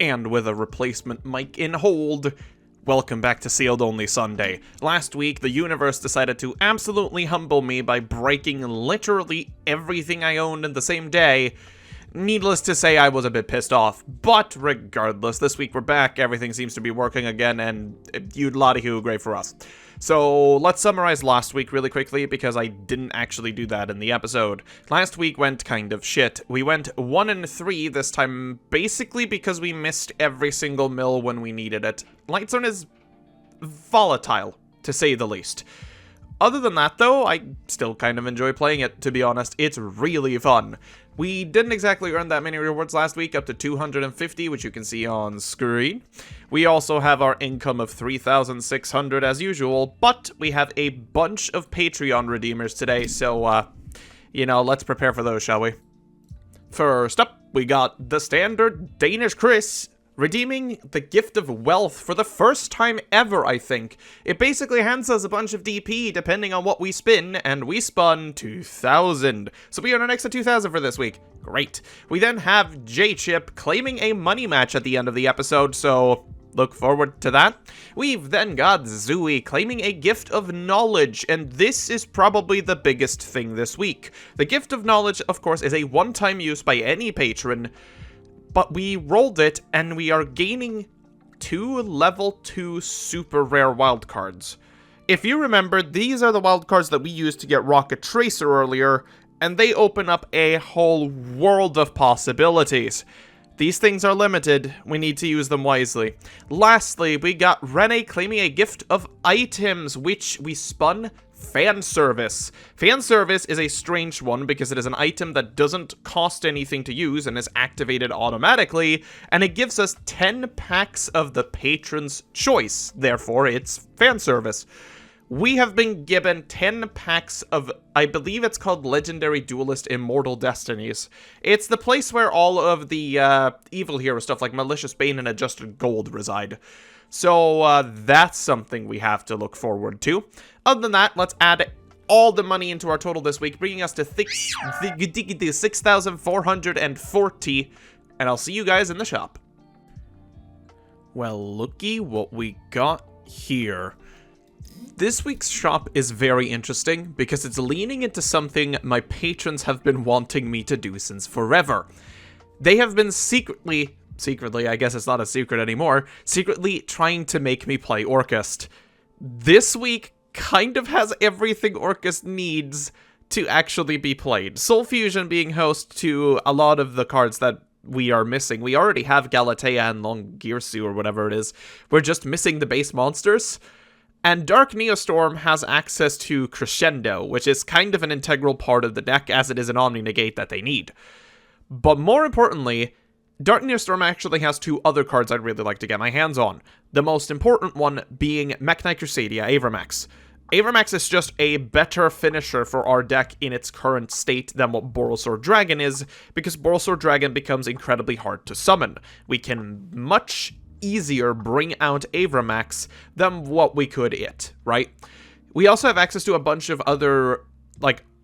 and with a replacement mic in hold, welcome back to Sealed Only Sunday. Last week, the universe decided to absolutely humble me by breaking literally everything I owned in the same day. Needless to say, I was a bit pissed off, but regardless, this week we're back, everything seems to be working again, and you'd lottie-hoo, great for us. So, let's summarize last week really quickly, because I didn't actually do that in the episode. Last week went kind of shit. We went 1-3 this time, basically because we missed every single mill when we needed it. Lightstorm is volatile, to say the least. Other than that, though, I still kind of enjoy playing it, to be honest. It's really fun. We didn't exactly earn that many rewards last week, up to 250, which you can see on screen. We also have our income of 3,600 as usual, but we have a bunch of Patreon redeemers today, so, let's prepare for those, shall we? First up, we got the standard Danish Chris redeeming the Gift of Wealth for the first time ever, I think. It basically hands us a bunch of DP depending on what we spin, and we spun 2,000. So we earn an extra 2,000 for this week. Great. We then have J-Chip claiming a money match at the end of the episode, so look forward to that. We've then got Zooey claiming a Gift of Knowledge, and this is probably the biggest thing this week. The Gift of Knowledge, of course, is a one-time use by any patron, but we rolled it, and we are gaining 2 level 2 super rare wildcards. If you remember, these are the wildcards that we used to get Rocket Tracer earlier, and they open up a whole world of possibilities. These things are limited, we need to use them wisely. Lastly, we got Rene claiming a Gift of Items, which we spun Fan Service. Fan Service is a strange one because it is an item that doesn't cost anything to use and is activated automatically, and it gives us 10 packs of the patron's choice. Therefore, it's Fan Service. We have been given 10 packs of, I believe it's called Legendary Duelist Immortal Destinies. It's the place where all of the evil hero stuff like Malicious Bane and Adjusted Gold reside. So that's something we have to look forward to. Other than that, let's add all the money into our total this week, bringing us to 6,440, and I'll see you guys in the shop. Well, looky what we got here. This week's shop is very interesting because it's leaning into something my patrons have been wanting me to do since forever. They have been secretly, I guess it's not a secret anymore, secretly trying to make me play Orcust. This week kind of has everything Orcust needs to actually be played. Soul Fusion being host to a lot of the cards that we are missing. We already have Galatea and Longirsu or whatever it is. We're just missing the base monsters. And Dark Neostorm has access to Crescendo, which is kind of an integral part of the deck as it is an Omni Negate that they need. But more importantly, Dark Neostorm actually has 2 other cards I'd really like to get my hands on. The most important one being Mech Knight Crusadia, Avramax. Avramax is just a better finisher for our deck in its current state than what Borrelsword Dragon is, because Borrelsword Dragon becomes incredibly hard to summon. We can much easier bring out Avramax than what we could it, right? We also have access to a bunch of other,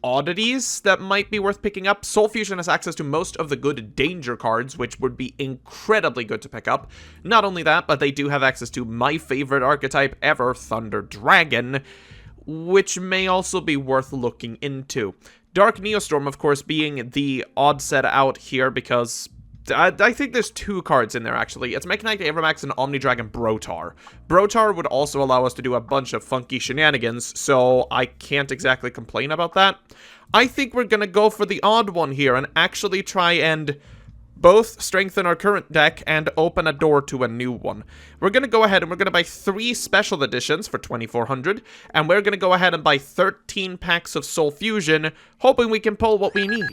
oddities that might be worth picking up. Soul Fusion has access to most of the good danger cards, which would be incredibly good to pick up. Not only that, but they do have access to my favorite archetype ever, Thunder Dragon, which may also be worth looking into. Dark Neostorm, of course, being the odd set out here because I think there's 2 cards in there, actually. It's Mech Knight, Avramax, and Omni Dragon Brotar. Brotar would also allow us to do a bunch of funky shenanigans, so I can't exactly complain about that. I think we're gonna go for the odd one here and actually try and both strengthen our current deck and open a door to a new one. We're gonna go ahead and we're gonna buy 3 special editions for 2,400, and we're gonna go ahead and buy 13 packs of Soul Fusion, hoping we can pull what we need.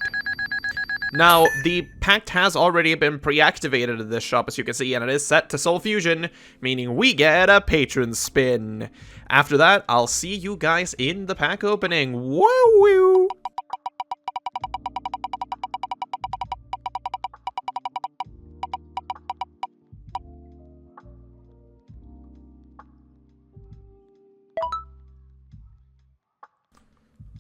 Now, the pact has already been pre-activated in this shop, as you can see, and it is set to Soul Fusion, meaning we get a patron spin. After that, I'll see you guys in the pack opening. Woo-woo!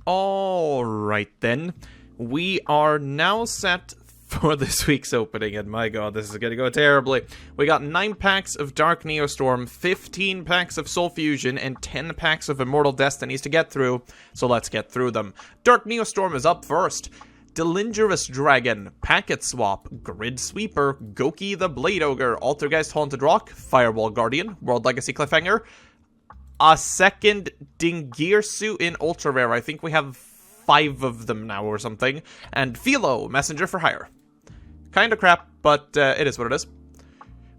Alright then. We are now set for this week's opening, and my god, this is gonna go terribly. We got 9 packs of Dark Neostorm, 15 packs of Soul Fusion, and 10 packs of Immortal Destinies to get through, so let's get through them. Dark Neostorm is up first. Delingerous Dragon, Packet Swap, Grid Sweeper, Goki the Blade Ogre, Altergeist Haunted Rock, Firewall Guardian, World Legacy Cliffhanger, a second Dingirsu in Ultra Rare. I think we have 5 of them now or something. And Philo, Messenger for Hire. Kinda crap, but it is what it is.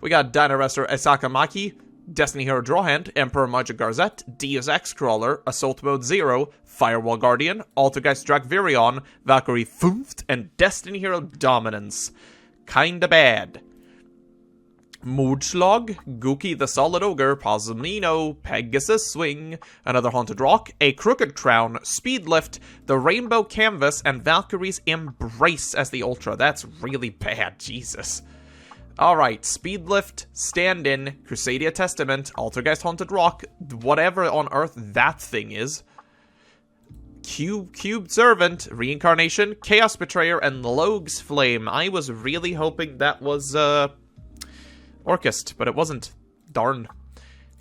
We got Dino Wrestler Isakamaki, Destiny Hero Drawhand, Emperor Magic Garzette, Deus Ex Crawler, Assault Mode 0, Firewall Guardian, Altergeist Drakvirion, Valkyrie Funft, and Destiny Hero Dominance. Kinda bad. Moodslog, Gookie the Solid Ogre, Posomino, Pegasus Swing, another Haunted Rock, a Crooked Crown, Speedlift, the Rainbow Canvas, and Valkyrie's Embrace as the Ultra. That's really bad, Jesus. Alright, Speedlift, Stand-In, Crusadia Testament, Altergeist Haunted Rock, whatever on earth that thing is. Cubed Servant, Reincarnation, Chaos Betrayer, and Logue's Flame. I was really hoping that was, Orchest, but it wasn't. Darn.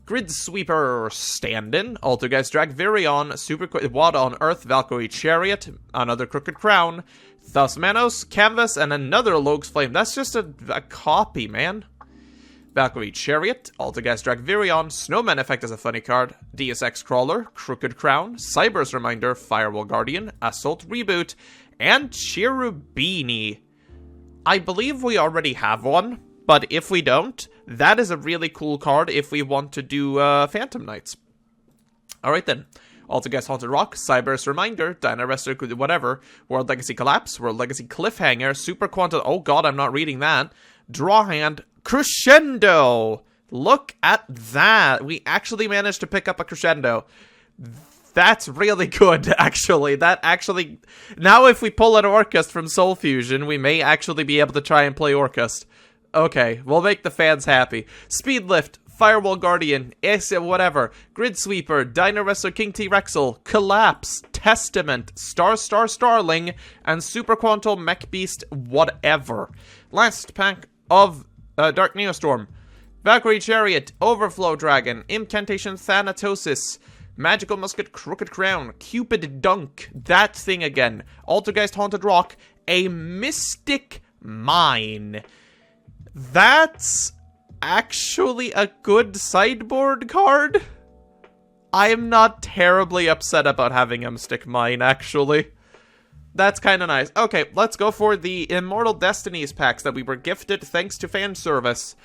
Grid Sweeper, Stand-In, Altergeist Drakvirion, Super What on Earth, Valkyrie Chariot, another Crooked Crown, Thasmanos, Canvas, and another Logue's Flame. That's just a copy, man. Valkyrie Chariot, Altergeist Drakvirion, Snowman Effect is a funny card, Deus Ex Crawler, Crooked Crown, Cyber's Reminder, Firewall Guardian, Assault Reboot, and Cherubini. I believe we already have one, but if we don't, that is a really cool card if we want to do Phantom Knights. Alright then. Altergeist Haunted Rock, Cyber's Reminder, Dino Wrestler, whatever, World Legacy Collapse, World Legacy Cliffhanger, Super Quantum, oh god, I'm not reading that, Drawhand, Crescendo! Look at that! We actually managed to pick up a Crescendo. That's really good, actually. Now if we pull an Orchest from Soul Fusion, we may actually be able to try and play Orchest. Okay, we'll make the fans happy. Speedlift, Firewall Guardian, whatever, Grid Sweeper, Dino Wrestler King T-Rexel, Collapse, Testament, Starling, and Super Quantum Mech Beast, whatever. Last pack of Dark Neostorm. Valkyrie Chariot, Overflow Dragon, Incantation Thanatosis, Magical Musket Crooked Crown, Cupid Dunk, that thing again, Altergeist Haunted Rock, a Mystic Mine. That's actually a good sideboard card. I am not terribly upset about having a Mystic Mine, actually. That's kind of nice. Okay, let's go for the Immortal Destinies packs that we were gifted thanks to fan service.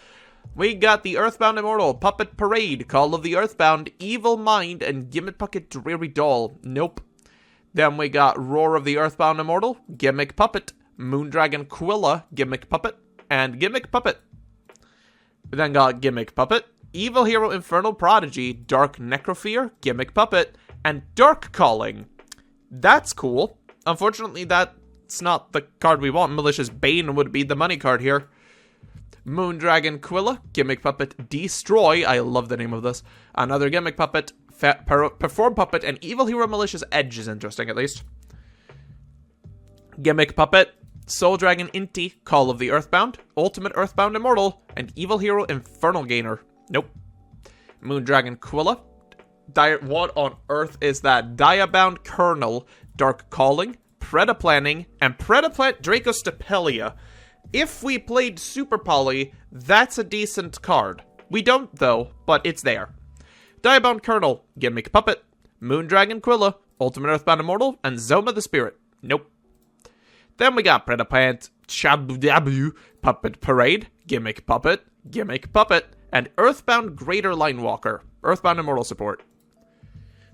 We got the Earthbound Immortal, Puppet Parade, Call of the Earthbound, Evil Mind, and Gimmick Puppet Dreary Doll. Nope. Then we got Roar of the Earthbound Immortal, Gimmick Puppet, Moondragon Quilla, Gimmick Puppet, and Gimmick Puppet. We then got Gimmick Puppet, Evil Hero Infernal Prodigy, Dark Necrofear, Gimmick Puppet, and Dark Calling. That's cool. Unfortunately, that's not the card we want. Malicious Bane would be the money card here. Moondragon Quilla, Gimmick Puppet, Destroy, I love the name of this. Another Gimmick Puppet, Perform Puppet, and Evil Hero Malicious Edge is interesting at least. Gimmick Puppet, Soul Dragon Inti, Call of the Earthbound, Ultimate Earthbound Immortal, and Evil Hero Infernal Gainer. Nope. Moondragon Quilla. What on earth is that? Diabound Kernel, Dark Calling, Predaplanning, and Predaplant Dracostapelia. If we played Super Poly, that's a decent card. We don't, though, but it's there. Diabound Kernel, Gimmick Puppet, Moondragon Quilla, Ultimate Earthbound Immortal, and Zoma the Spirit. Nope. Then we got Predaplant, Chabudabu, Puppet Parade, Gimmick Puppet, and Earthbound Greater Linewalker, Earthbound Immortal support.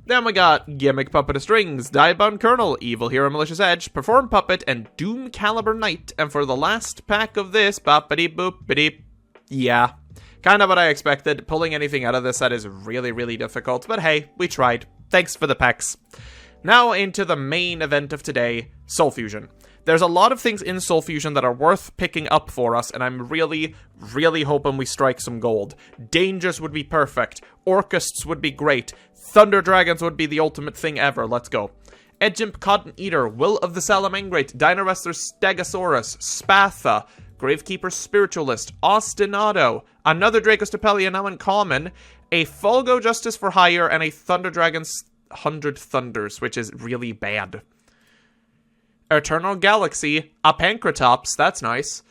Then we got Gimmick Puppet of Strings, Diabound Kernel, Evil Hero Malicious Edge, Perform Puppet, and Doom Caliber Knight. And for the last pack of this, boppity-boopity, yeah, kind of what I expected. Pulling anything out of this set is really, really difficult, but hey, we tried. Thanks for the packs. Now into the main event of today, Soul Fusion. There's a lot of things in Soul Fusion that are worth picking up for us, and I'm really, really hoping we strike some gold. Dangers would be perfect. Orchests would be great. Thunder Dragons would be the ultimate thing ever. Let's go. Edgimp Cotton Eater, Will of the Salamangrate, Dino Wrestler Stegosaurus, Spatha, Gravekeeper Spiritualist, Ostinato, another Dracostopelia now in common, a Fulgo Justice for Hire, and a Thunder Dragon's 100 Thunders, which is really bad. Eternal Galaxy, a Pancratops, that's nice.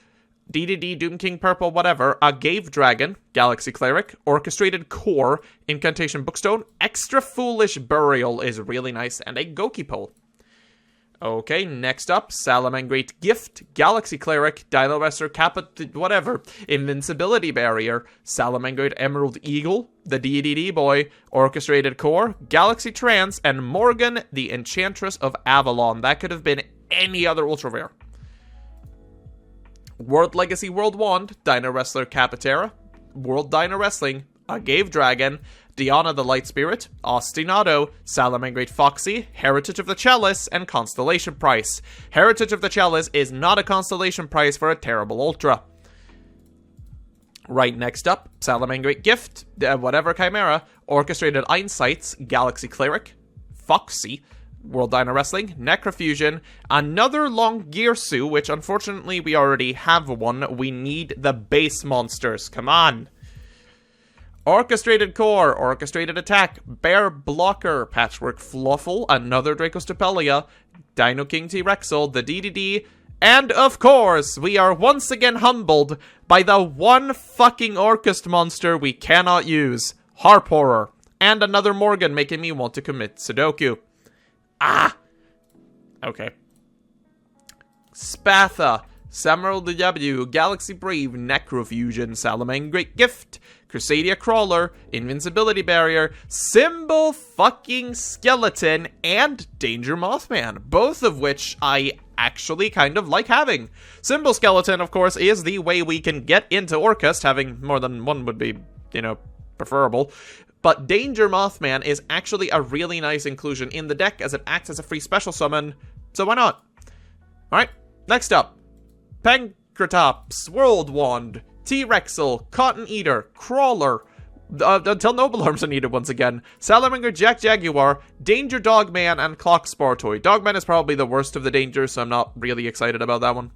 DDD, Doom King Purple, whatever, a Gave Dragon, Galaxy Cleric, Orchestrated Core, Incantation Bookstone, Extra Foolish Burial is really nice, and a Goki Pole. Okay, next up, Salamangrate Gift, Galaxy Cleric, Dino Wrestler whatever, Invincibility Barrier, Salamangrate Emerald Eagle, the DDD Boy, Orchestrated Core, Galaxy Trance, and Morgan, the Enchantress of Avalon. That could have been any other Ultra Rare. World Legacy World Wand, Dino Wrestler Capitera, World Dino Wrestling, a Gave Dragon, Diana the Light Spirit, Ostinato, Salamangrate Foxy, Heritage of the Chalice, and Constellation Price. Heritage of the Chalice is not a Constellation Price for a terrible Ultra. Right next up, Salamangrate Gift, whatever Chimera, Orchestrated Einsights, Galaxy Cleric, Foxy, World Dino Wrestling, Necrofusion, another Longirsu, which unfortunately we already have one. We need the base monsters. Come on. Orchestrated Core, Orchestrated Attack, Bear Blocker, Patchwork Fluffle, another Dracostopelia, Dino King T-Rexel, the DDD, and of course, we are once again humbled by the one fucking Orchest monster we cannot use, Harp Horror, and another Morgan making me want to commit Sudoku. Okay. Spatha, Samurai W, Galaxy Brave, Necrofusion, Salamangrate Gift, Crusadia Crawler, Invincibility Barrier, Symbol fucking Skeleton, and Danger Mothman, both of which I actually kind of like having. Symbol Skeleton, of course, is the way we can get into Orchest. Having more than one would be, preferable. But Danger Mothman is actually a really nice inclusion in the deck as it acts as a free special summon, so why not? Alright, next up. Pancratops, World Wand, T-Rexel, Cotton Eater, Crawler, until Noble Arms are needed once again, Salamander Jaguar, Danger Dogman, and Clock Sportoy. Dogman is probably the worst of the dangers, so I'm not really excited about that one.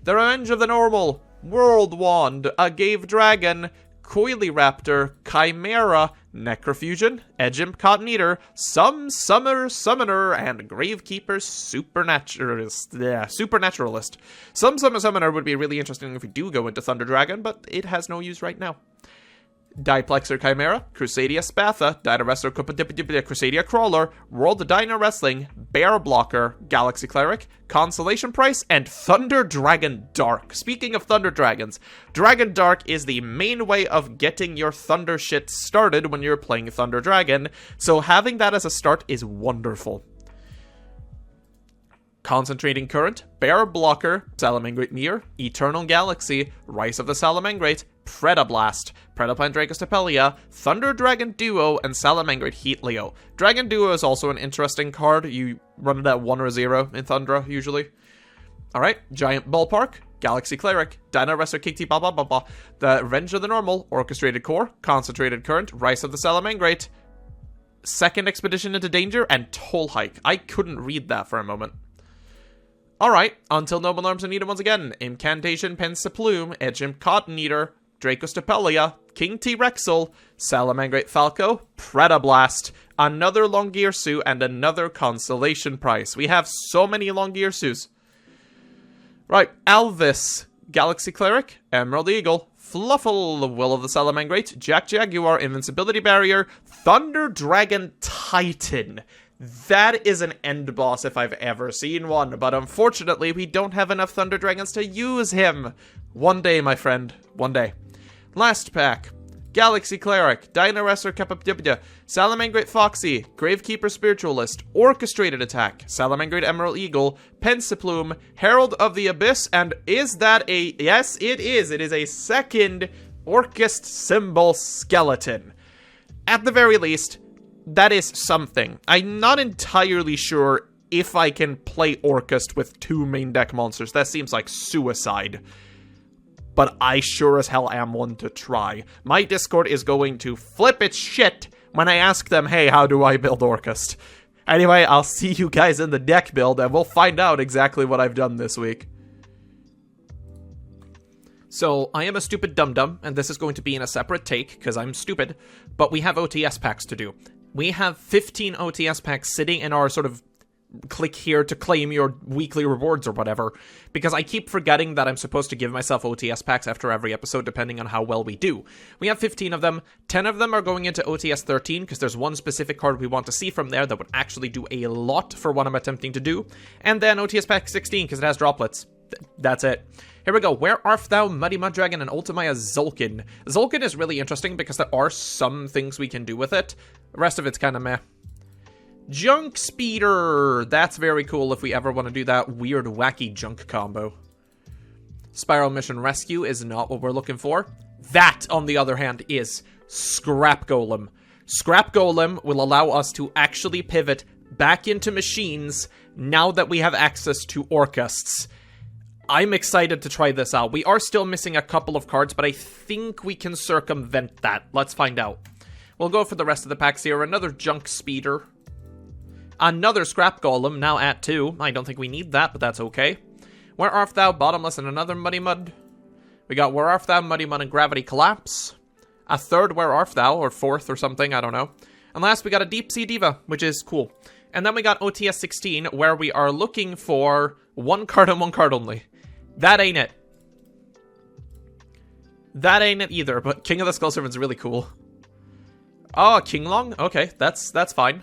The Revenge of the Normal, World Wand, a Gave Dragon, Coily Raptor, Chimera, Necrofusion, Edgimp Cotton Eater, Some Summoner, and Gravekeeper Supernaturalist. Some Summoner would be really interesting if we do go into Thunder Dragon, but it has no use right now. Diplexer Chimera, Crusadia Spatha, Dino Wrestler Crusadia Crawler, World Dino Wrestling, Bear Blocker, Galaxy Cleric, Constellation Price, and Thunder Dragon Dark. Speaking of Thunder Dragons, Dragon Dark is the main way of getting your Thunder shit started when you're playing Thunder Dragon, so having that as a start is wonderful. Concentrating Current, Bear Blocker, Salamangrate Mirror, Eternal Galaxy, Rise of the Salamangrate, Predablast, Predaplant Dracostopelia, Thunder Dragon Duo, and Salamangrate Heatleo. Dragon Duo is also an interesting card. You run it at 1 or 0 in Thundra, usually. Alright, Giant Ballpark, Galaxy Cleric, Dino Wrestler Kikti blah blah blah blah, The Revenge of the Normal, Orchestrated Core, Concentrated Current, Rise of the Salamangrate, Second Expedition into Danger, and Toll Hike. I couldn't read that for a moment. Alright, until Noble Arms are needed once again. Incantation Pensaplume, Edgimp Cotton Eater, Dracostopelia, King T-Rexel, Salamangrate Falco, Predablast, another Longirsu, and another Constellation Price. We have so many Longirsus. Right, Alvis, Galaxy Cleric, Emerald Eagle, Fluffle, Will of the Salamangrate, Jaguar, Invincibility Barrier, Thunder Dragon Titan. That is an end boss if I've ever seen one, but unfortunately we don't have enough Thunder Dragons to use him. One day, my friend, one day. Last pack. Galaxy Cleric, Dino Wrestler Capabdibda, Salamangrate Foxy, Gravekeeper Spiritualist, Orchestrated Attack, Salamangrate Emerald Eagle, Pensaplume, Herald of the Abyss, and is that a... Yes, it is. It is a second Orchest Symbol Skeleton. At the very least, that is something. I'm not entirely sure if I can play Orchest with 2 main deck monsters. That seems like suicide. But I sure as hell am one to try. My Discord is going to flip its shit when I ask them, hey, how do I build Orchest? Anyway, I'll see you guys in the deck build, and we'll find out exactly what I've done this week. So, I am a stupid dum-dum, and this is going to be in a separate take, because I'm stupid, but we have OTS packs to do. We have 15 OTS packs sitting in our sort of click here to claim your weekly rewards or whatever, because I keep forgetting that I'm supposed to give myself OTS packs after every episode depending on how well we do. We have 15 of them, 10 of them are going into OTS 13 because there's one specific card we want to see from there that would actually do a lot for what I'm attempting to do, and then OTS pack 16 because it has droplets. That's it. Here we go. Where art thou, Muddy Muddragon, and Ultimaya Zulkin? Zulkin is really interesting because there are some things we can do with it. The rest of it's kind of meh. Junk Speeder! That's very cool if we ever want to do that weird, wacky junk combo. Spiral Mission Rescue is not what we're looking for. That, on the other hand, is Scrap Golem. Scrap Golem will allow us to actually pivot back into machines now that we have access to Orcusts. I'm excited to try this out. We are still missing a couple of cards, but I think we can circumvent that. Let's find out. We'll go for the rest of the packs here. Another Junk Speeder. Another Scrap Golem, now at 2. I don't think we need that, but that's okay. Where art thou, Bottomless, and another Muddy Mud. We got Where art thou, Muddy Mud, and Gravity Collapse. A third Where art thou, or fourth or something, I don't know. And last we got a Deep Sea Diva, which is cool. And then we got OTS 16, where we are looking for one card and one card only. That ain't it. That ain't it either, but King of the Skull Servant's really cool. Oh, Kinglong? Okay, that's fine.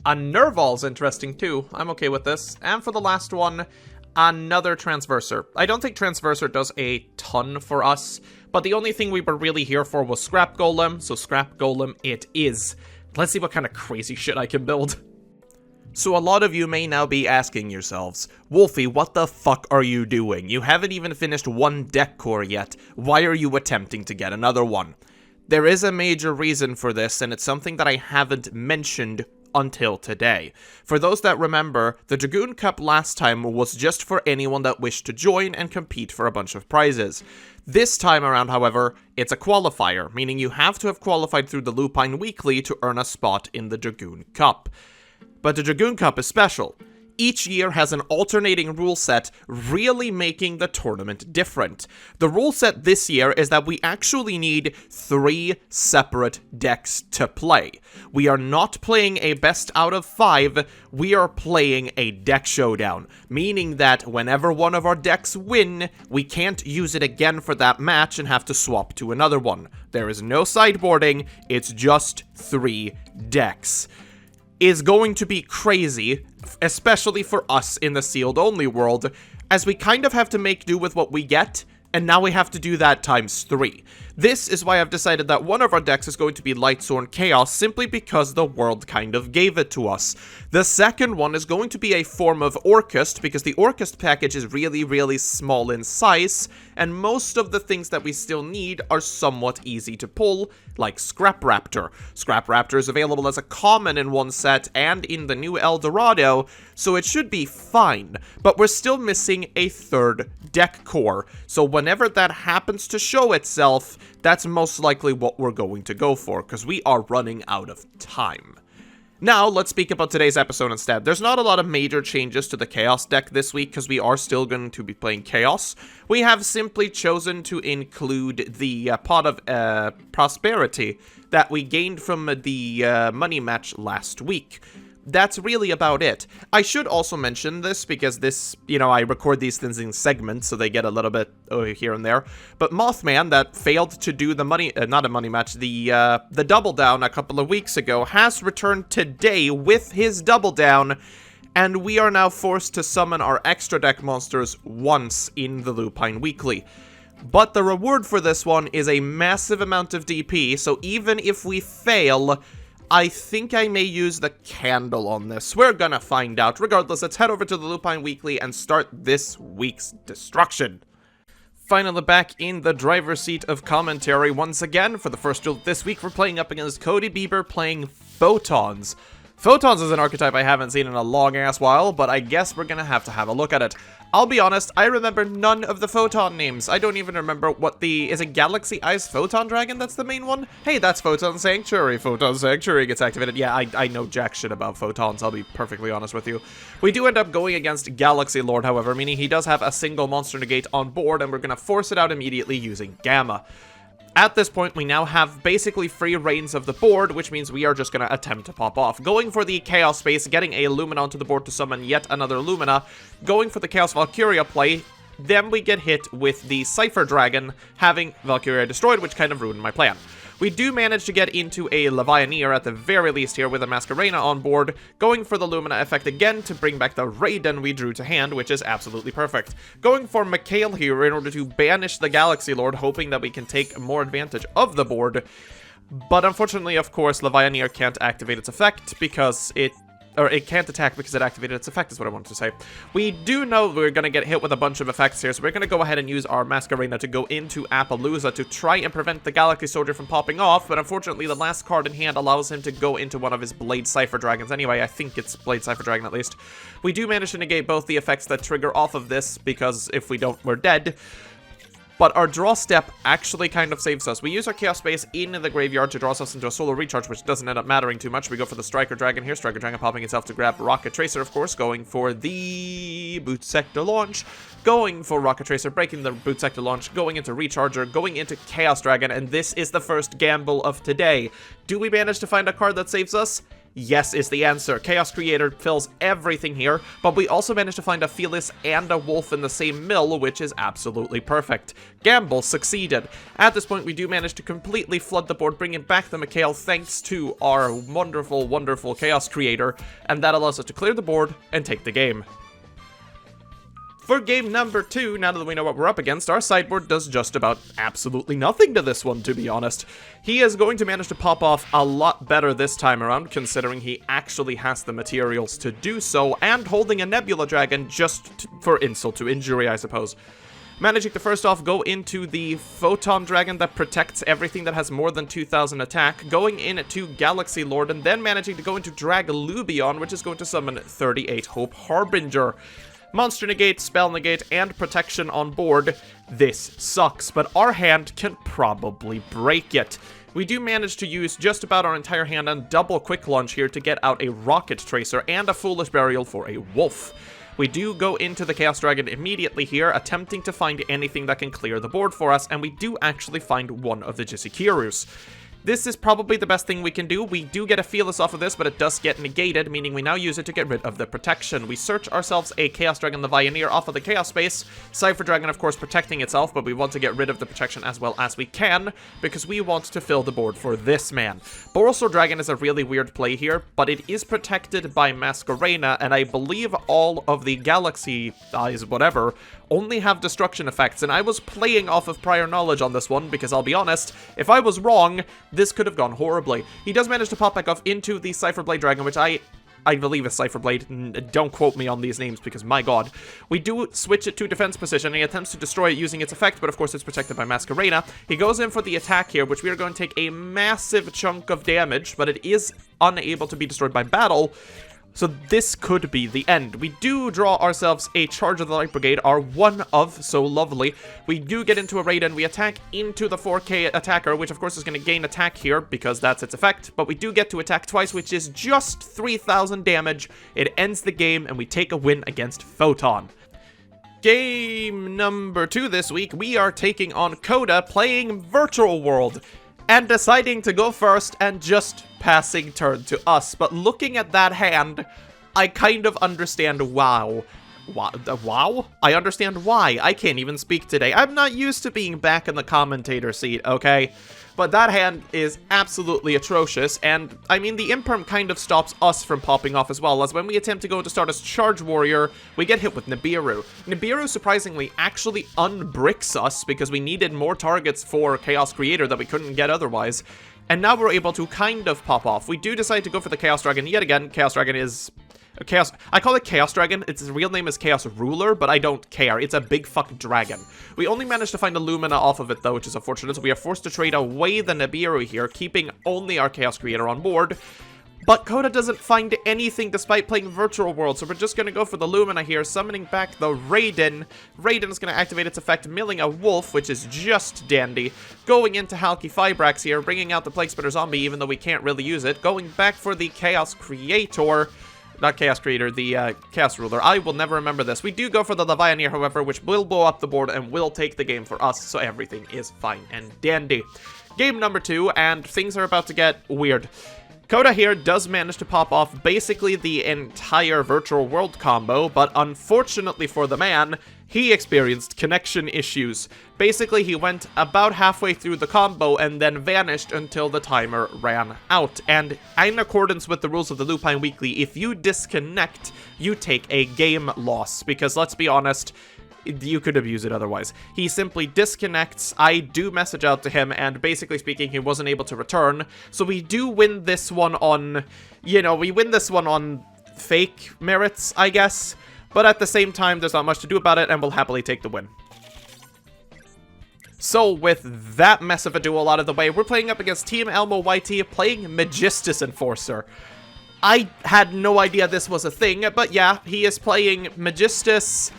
A Nerval's interesting too. I'm okay with this. And for the last one, another Transverser. I don't think Transverser does a ton for us, but the only thing we were really here for was Scrap Golem, so Scrap Golem it is. Let's see what kind of crazy shit I can build. So a lot of you may now be asking yourselves, Wolfie, what the fuck are you doing? You haven't even finished one deck core yet. Why are you attempting to get another one? There is a major reason for this, and it's something that I haven't mentioned until today. For those that remember, the Dragoon Cup last time was just for anyone that wished to join and compete for a bunch of prizes. This time around, however, it's a qualifier, meaning you have to have qualified through the Lupine Weekly to earn a spot in the Dragoon Cup. But the Dragoon Cup is special. Each year has an alternating rule set, really making the tournament different. The rule set this year is that we actually need 3 separate decks to play. We are not playing a best out of 5, we are playing a deck showdown, meaning that whenever one of our decks win, we can't use it again for that match and have to swap to another one. There is no sideboarding, it's just 3 decks. Is going to be crazy, especially for us in the sealed only world, as we kind of have to make do with what we get, and now we have to do that times 3. This is why I've decided that one of our decks is going to be Lightsworn Chaos, simply because the world kind of gave it to us. The second one is going to be a form of Orcust, because the Orcust package is really, really small in size, and most of the things that we still need are somewhat easy to pull, like Scrap Raptor. Scrap Raptor is available as a common in one set and in the new El Dorado, so it should be fine, but we're still missing a third deck core, so whenever that happens to show itself, that's most likely what we're going to go for, because we are running out of time. Now, let's speak about today's episode instead. There's not a lot of major changes to the Chaos deck this week, because we are still going to be playing Chaos. We have simply chosen to include the pot of prosperity that we gained from the money match last week. That's really about it. I should also mention this because this, I record these things in segments, so they get a little bit here and there. But Mothman, that failed to do the not a money match, the double down a couple of weeks ago, has returned today with his double down, and we are now forced to summon our extra deck monsters once in the Lupine Weekly. But the reward for this one is a massive amount of DP, so even if we fail, I think I may use the candle on this. We're gonna find out. Regardless, let's head over to the Lupine Weekly and start this week's destruction. Finally back in the driver's seat of commentary once again. For the first duel this week, we're playing up against Cody Bieber playing Photons. Photons is an archetype I haven't seen in a long-ass while, but I guess we're gonna have to have a look at it. I'll be honest, I remember none of the Photon names. I don't even remember what is it Galaxy Eyes Photon Dragon that's the main one? Hey, that's Photon Sanctuary. Photon Sanctuary gets activated. Yeah, I know jack shit about Photons, I'll be perfectly honest with you. We do end up going against Galaxy Lord, however, meaning he does have a single monster negate on board, and we're gonna force it out immediately using Gamma. At this point, we now have basically free reigns of the board, which means we are just going to attempt to pop off. Going for the Chaos Space, getting a Lumina onto the board to summon yet another Lumina, going for the Chaos Valkyria play, then we get hit with the Cypher Dragon, having Valkyria destroyed, which kind of ruined my plan. We do manage to get into a Levianeer at the very least here with a Masquerena on board, going for the Lumina effect again to bring back the Raiden we drew to hand, which is absolutely perfect. Going for Mikhail here in order to banish the Galaxy Lord, hoping that we can take more advantage of the board. But unfortunately, of course, Levianeer can't activate its effect because it can't attack because it activated its effect, is what I wanted to say. We do know we're going to get hit with a bunch of effects here, so we're going to go ahead and use our Masquerena to go into Appaloosa to try and prevent the Galaxy Soldier from popping off, but unfortunately the last card in hand allows him to go into one of his Blade Cypher Dragons. Anyway, I think it's Blade Cypher Dragon at least. We do manage to negate both the effects that trigger off of this, because if we don't, we're dead. But our draw step actually kind of saves us. We use our Chaos Space in the graveyard to draw us into a Solar Recharge, which doesn't end up mattering too much. We go for the Striker Dragon here. Striker Dragon popping itself to grab Rocket Tracer, of course, going for the Boot Sector launch. Going for Rocket Tracer, breaking the Boot Sector launch, going into Recharger, going into Chaos Dragon, and this is the first gamble of today. Do we manage to find a card that saves us? Yes is the answer. Chaos Creator fills everything here, but we also managed to find a Felis and a Wolf in the same mill, which is absolutely perfect. Gamble succeeded. At this point, we do manage to completely flood the board, bringing back the Mikhail thanks to our wonderful, wonderful Chaos Creator, and that allows us to clear the board and take the game. For game number 2, now that we know what we're up against, our sideboard does just about absolutely nothing to this one, to be honest. He is going to manage to pop off a lot better this time around, considering he actually has the materials to do so, and holding a Nebula Dragon just for insult to injury, I suppose. Managing to first off go into the Photon Dragon that protects everything that has more than 2,000 attack, going into Galaxy Lord, and then managing to go into Drag Lubion, which is going to summon 38 Hope Harbinger. Monster negate, spell negate, and protection on board. This sucks, but our hand can probably break it. We do manage to use just about our entire hand and double quick launch here to get out a Rocket Tracer and a Foolish Burial for a Wolf. We do go into the Chaos Dragon immediately here, attempting to find anything that can clear the board for us, and we do actually find one of the Jisukirus. This is probably the best thing we can do. We do get a Felis off of this, but it does get negated, meaning we now use it to get rid of the protection. We search ourselves a Chaos Dragon Levianeer off of the Chaos Space. Cypher Dragon, of course, protecting itself, but we want to get rid of the protection as well as we can, because we want to fill the board for this man. Borosor Dragon is a really weird play here, but it is protected by Masquerena, and I believe all of the Galaxy Eyes, whatever, only have destruction effects, and I was playing off of prior knowledge on this one, because I'll be honest, if I was wrong, this could have gone horribly. He does manage to pop back off into the Cypher Blade Dragon, which I believe is Cypher Blade. Don't quote me on these names, because my god. We do switch it to defense position, and he attempts to destroy it using its effect, but of course it's protected by Masquerena. He goes in for the attack here, which we are going to take a massive chunk of damage, but it is unable to be destroyed by battle. So this could be the end. We do draw ourselves a Charge of the Light Brigade, our one of so lovely. We do get into a raid and we attack into the 4K attacker, which of course is going to gain attack here because that's its effect. But we do get to attack twice, which is just 3,000 damage. It ends the game and we take a win against Photon. Game number 2 this week, we are taking on Coda playing Virtual World. And deciding to go first and just passing turn to us. But looking at that hand, I kind of understand wow. Wow? I understand why. I can't even speak today. I'm not used to being back in the commentator seat, okay? But that hand is absolutely atrocious, and, I mean, the Imperm kind of stops us from popping off as well, as when we attempt to go into Stardust Charge Warrior, we get hit with Nibiru. Nibiru, surprisingly, actually unbricks us, because we needed more targets for Chaos Creator that we couldn't get otherwise, and now we're able to kind of pop off. We do decide to go for the Chaos Dragon yet again. Chaos Dragon is... I call it Chaos Dragon. Its real name is Chaos Ruler, but I don't care. It's a big fuck dragon. We only managed to find a Lumina off of it, though, which is unfortunate, so we are forced to trade away the Nibiru here, keeping only our Chaos Creator on board. But Coda doesn't find anything despite playing Virtual World, so we're just going to go for the Lumina here, summoning back the Raiden. Raiden's going to activate its effect, milling a Wolf, which is just dandy. Going into Halki Fibrax here, bringing out the Plague Spitter Zombie, even though we can't really use it. Going back for the Chaos Creator. Not Chaos Creator, the Chaos Ruler. I will never remember this. We do go for the Levianeer, however, which will blow up the board and will take the game for us, so everything is fine and dandy. Game number 2, and things are about to get weird. Coda here does manage to pop off basically the entire Virtual World combo, but unfortunately for the man, he experienced connection issues. Basically, he went about halfway through the combo and then vanished until the timer ran out. And in accordance with the rules of the Lupine Weekly, if you disconnect, you take a game loss. Because let's be honest, you could abuse it otherwise. He simply disconnects. I do message out to him, and basically speaking, he wasn't able to return. So we do win this one on, we win this one on fake merits, I guess. But at the same time, there's not much to do about it, and we'll happily take the win. So with that mess of a duel out of the way, we're playing up against Team Elmo YT, playing Magistus Enforcer. I had no idea this was a thing, but yeah, he is playing Magistus,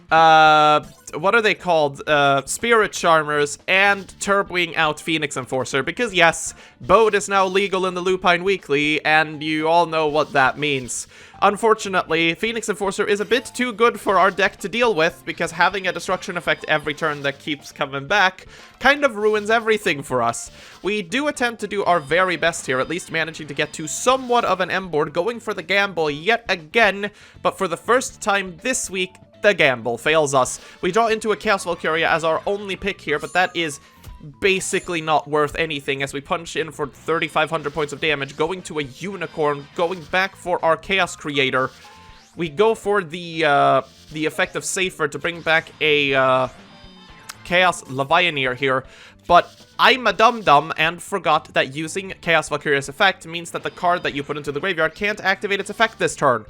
what are they called? Spirit Charmers and Turboing out Phoenix Enforcer, because yes, Bode is now legal in the Lupine Weekly, and you all know what that means. Unfortunately, Phoenix Enforcer is a bit too good for our deck to deal with, because having a destruction effect every turn that keeps coming back kind of ruins everything for us. We do attempt to do our very best here, at least managing to get to somewhat of an M board, going for the gamble yet again, but for the first time this week, the gamble fails us. We draw into a Chaos Valkyria as our only pick here, but that is basically not worth anything as we punch in for 3,500 points of damage, going to a Unicorn, going back for our Chaos Creator. We go for the effect of Safer to bring back a Chaos Levianeer here, but I'm a dum-dum and forgot that using Chaos Valkyria's effect means that the card that you put into the graveyard can't activate its effect this turn.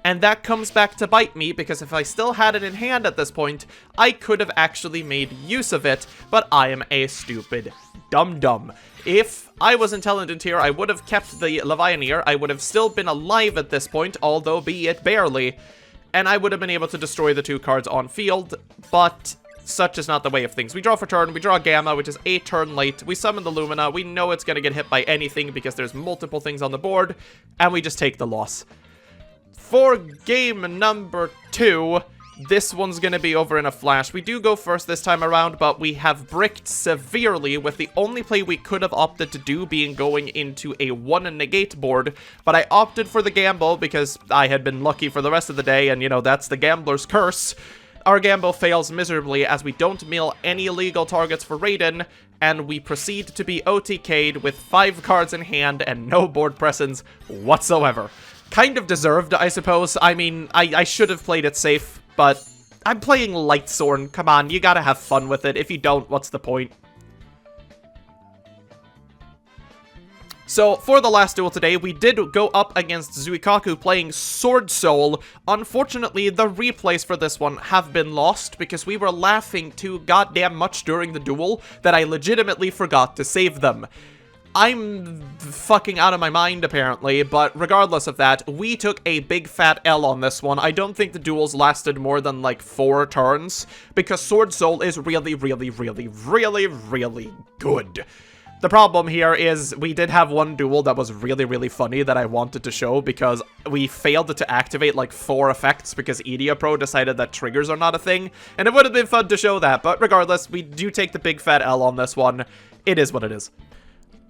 And that comes back to bite me, because if I still had it in hand at this point, I could have actually made use of it, but I am a stupid dum-dum. If I was intelligent here, I would have kept the Levianeer, I would have still been alive at this point, although be it barely, and I would have been able to destroy the 2 cards on field, but such is not the way of things. We draw for turn, we draw Gamma, which is a turn late, we summon the Lumina, we know it's going to get hit by anything because there's multiple things on the board, and we just take the loss. For game number 2, this one's gonna be over in a flash. We do go first this time around, but we have bricked severely, with the only play we could have opted to do being going into a 1-negate board, but I opted for the gamble because I had been lucky for the rest of the day, and that's the gambler's curse. Our gamble fails miserably as we don't mill any illegal targets for Raiden, and we proceed to be OTK'd with 5 cards in hand and no board presence whatsoever. Kind of deserved, I suppose. I mean, I should have played it safe, but I'm playing Lightsorn. Come on, you gotta have fun with it. If you don't, what's the point? So, for the last duel today, we did go up against Zuikaku playing Sword Soul. Unfortunately, the replays for this one have been lost because we were laughing too goddamn much during the duel that I legitimately forgot to save them. I'm fucking out of my mind, apparently, but regardless of that, we took a big fat L on this one. I don't think the duels lasted more than, like, 4 turns, because Sword Soul is really, really, really, really, really good. The problem here is we did have one duel that was really, really funny that I wanted to show because we failed to activate, like, 4 effects because Pro decided that triggers are not a thing, and it would have been fun to show that, but regardless, we do take the big fat L on this one. It is what it is.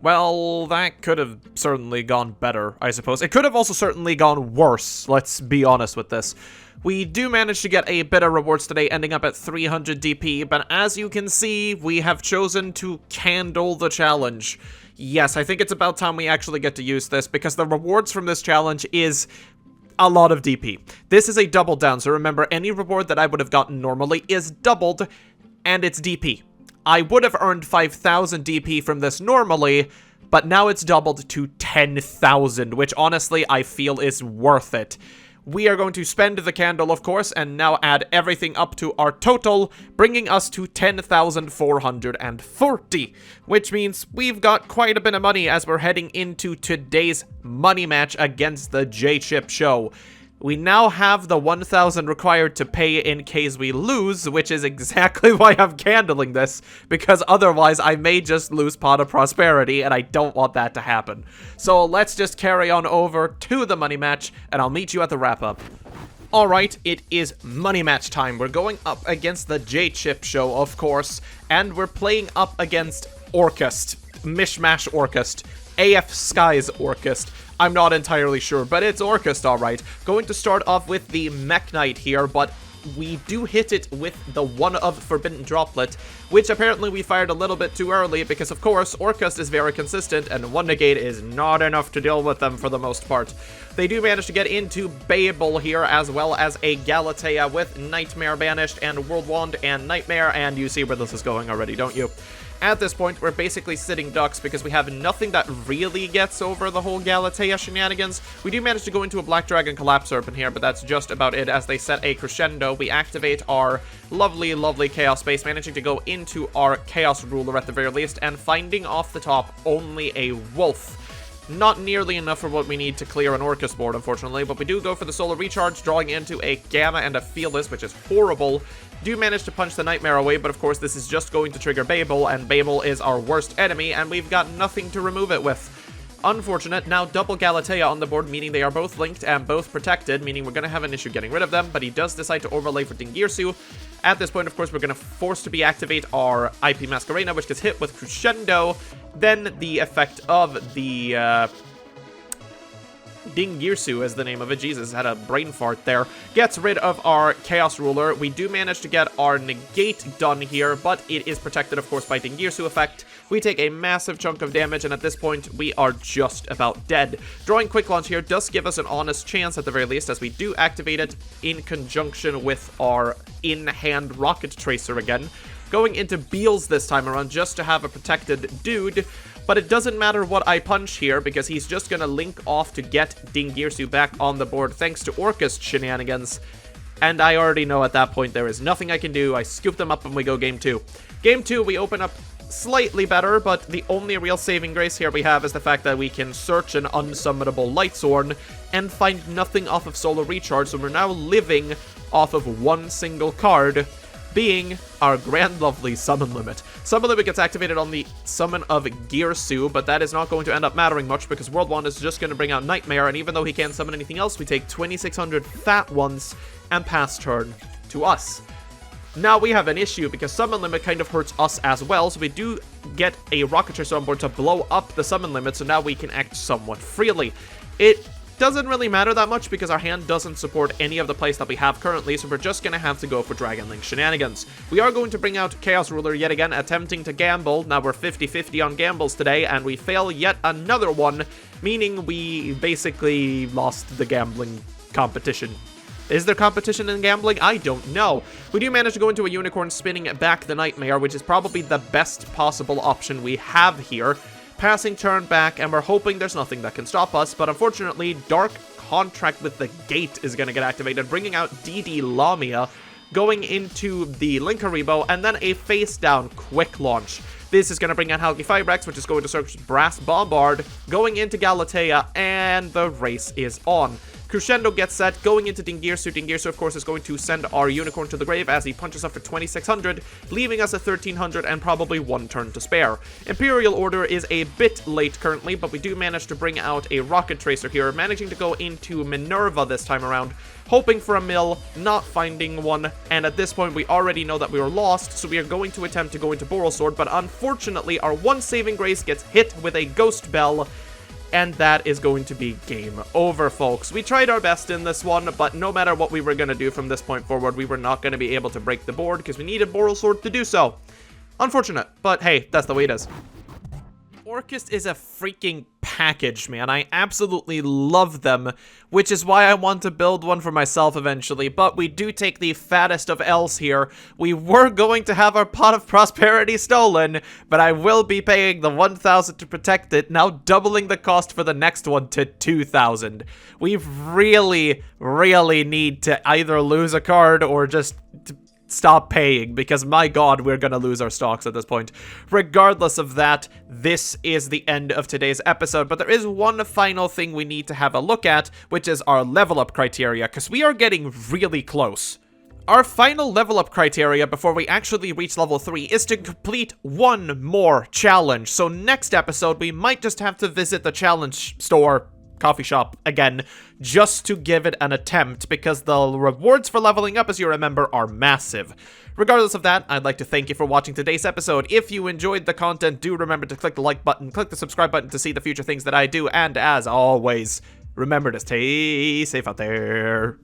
Well, that could have certainly gone better, I suppose. It could have also certainly gone worse, let's be honest with this. We do manage to get a bit of rewards today, ending up at 300 DP, but as you can see, we have chosen to candle the challenge. Yes, I think it's about time we actually get to use this, because the rewards from this challenge is a lot of DP. This is a double down, so remember, any reward that I would have gotten normally is doubled, and it's DP. I would have earned 5,000 DP from this normally, but now it's doubled to 10,000, which honestly I feel is worth it. We are going to spend the candle, of course, and now add everything up to our total, bringing us to 10,440, which means we've got quite a bit of money as we're heading into today's money match against the J-Chip show. We now have the 1,000 required to pay in case we lose, which is exactly why I'm candling this, because otherwise I may just lose Pot of Prosperity, and I don't want that to happen. So let's just carry on over to the money match, and I'll meet you at the wrap-up. Alright, it is money match time. We're going up against the J-Chip show, of course, and we're playing up against Orcust, Mishmash Orcust, AF Skies Orcust. I'm not entirely sure, but it's Orcust, alright. Going to start off with the Mech Knight here, but we do hit it with the one of Forbidden Droplet, which apparently we fired a little bit too early because, of course, Orcust is very consistent, and one negate is not enough to deal with them for the most part. They do manage to get into Babel here, as well as a Galatea with Nightmare banished, and World Wand and Nightmare, and you see where this is going already, don't you? At this point, we're basically sitting ducks because we have nothing that really gets over the whole Galatea shenanigans. We do manage to go into a Black Dragon Collapse Serpent here, but that's just about it as they set a crescendo. We activate our lovely, lovely Chaos Base, managing to go into our Chaos Ruler at the very least, and finding off the top only a Wolf. Not nearly enough for what we need to clear an Orcust board, unfortunately, but we do go for the Solar Recharge, drawing into a Gamma and a Fearless, which is horrible. Do manage to punch the Nightmare away, but of course this is just going to trigger Babel, and Babel is our worst enemy, and we've got nothing to remove it with. Unfortunate. Now double Galatea on the board, meaning they are both linked and both protected, meaning we're going to have an issue getting rid of them, but he does decide to overlay for Dingirsu. At this point, of course, we're going to force to be activate our IP Masquerena, which gets hit with Crescendo. Then the effect of the Dingirsu is the name of it. Jesus, had a brain fart there. Gets rid of our Chaos Ruler. We do manage to get our negate done here, but it is protected, of course, by Dingirsu effect. We take a massive chunk of damage, and at this point, we are just about dead. Drawing Quick Launch here does give us an honest chance, at the very least, as we do activate it in conjunction with our in-hand Rocket Tracer again. Going into Beals this time around just to have a protected dude, but it doesn't matter what I punch here because he's just going to link off to get Dingirsu back on the board thanks to Orcust shenanigans, and I already know at that point there is nothing I can do. I scoop them up and we go game 2. Game 2, we open up slightly better, but the only real saving grace here we have is the fact that we can search an unsummonable Lightsorn and find nothing off of Solar Recharge, so we're now living off of one single card, being our grand lovely summon limit. Summon limit gets activated on the summon of Girsu, but that is not going to end up mattering much because World Wand is just going to bring out Nightmare, and even though he can't summon anything else, we take 2,600 fat ones and pass turn to us. Now we have an issue because summon limit kind of hurts us as well, so we do get a Rocket Tracer on board to blow up the summon limit, so now we can act somewhat freely. It doesn't really matter that much because our hand doesn't support any of the plays that we have currently, so we're just going to have to go for Dragon Link shenanigans. We are going to bring out Chaos Ruler yet again, attempting to gamble. Now we're 50-50 on gambles today, and we fail yet another one, meaning we basically lost the gambling competition. Is there competition in gambling? I don't know. We do manage to go into a Unicorn, spinning back the Nightmare, which is probably the best possible option we have here. Passing turn back, and we're hoping there's nothing that can stop us, but unfortunately, Dark Contract with the Gate is going to get activated, bringing out DD Lamia, going into the Linkaribo, and then a face-down Quick Launch. This is going to bring out Halki Fibrex, which is going to search Brass Bombard, going into Galatea, and the race is on. Crescendo gets set, going into Dingirsu. Dingirsu, of course, is going to send our Unicorn to the grave as he punches up for 2,600, leaving us at 1,300 and probably one turn to spare. Imperial Order is a bit late currently, but we do manage to bring out a Rocket Tracer here, managing to go into Minerva this time around, hoping for a mill, not finding one, and at this point we already know that we were lost, so we are going to attempt to go into Borosword, but unfortunately our one saving grace gets hit with a Ghost Bell, and that is going to be game over, folks. We tried our best in this one, but no matter what we were going to do from this point forward, we were not going to be able to break the board because we needed Borosword to do so. Unfortunate, but hey, that's the way it is. Orchest is a freaking package, man. I absolutely love them, which is why I want to build one for myself eventually, but we do take the fattest of L's here. We were going to have our Pot of Prosperity stolen, but I will be paying the 1,000 to protect it, now doubling the cost for the next one to 2,000. We really, really need to either lose a card or just stop paying, because my god, we're gonna lose our stocks at this point. Regardless of that, this is the end of today's episode, but there is one final thing we need to have a look at, which is our level up criteria, because we are getting really close. Our final level up criteria before we actually reach level 3 is to complete one more challenge. So next episode, we might just have to visit the challenge store, coffee shop again, just to give it an attempt, because the rewards for leveling up, as you remember, are massive. Regardless of that, I'd like to thank you for watching today's episode. If you enjoyed the content, do remember to click the like button, click the subscribe button to see the future things that I do, and as always, remember to stay safe out there.